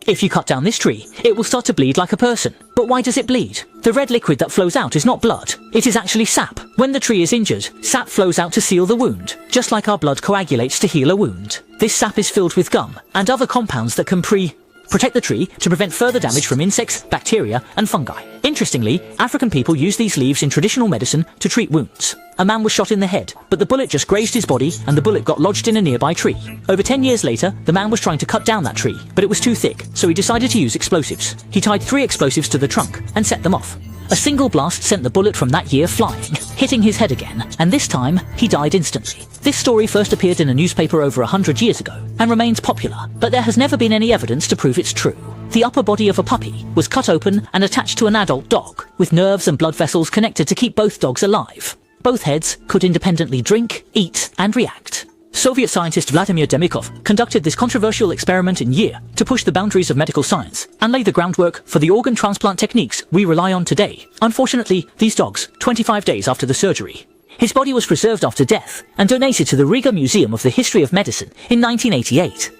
If you cut down this tree, it will start to bleed like a person. But why does it bleed? The red liquid that flows out is not blood. It is actually sap. When the tree is injured, sap flows out to seal the wound, just like our blood coagulates to heal a wound. This sap is filled with gum and other compounds that can protect the tree to prevent further damage from insects, bacteria, and fungi. Interestingly, African people use these leaves in traditional medicine to treat wounds. A man was shot in the head, but the bullet just grazed his body and the bullet got lodged in a nearby tree. Over 10 years later, the man was trying to cut down that tree, but it was too thick, so he decided to use explosives. He tied 3 explosives to the trunk and set them off. A single blast sent the bullet from that year flying, hitting his head again, and this time, he died instantly. This story first appeared in a newspaper over 100 years ago, and remains popular, but there has never been any evidence to prove it's true. The upper body of a puppy was cut open and attached to an adult dog, with nerves and blood vessels connected to keep both dogs alive. Both heads could independently drink, eat, and react. Soviet scientist Vladimir Demikov conducted this controversial experiment in year to push the boundaries of medical science and lay the groundwork for the organ transplant techniques we rely on today. Unfortunately, these dogs, 25 days after the surgery, his body was preserved after death and donated to the Riga Museum of the History of Medicine in 1988.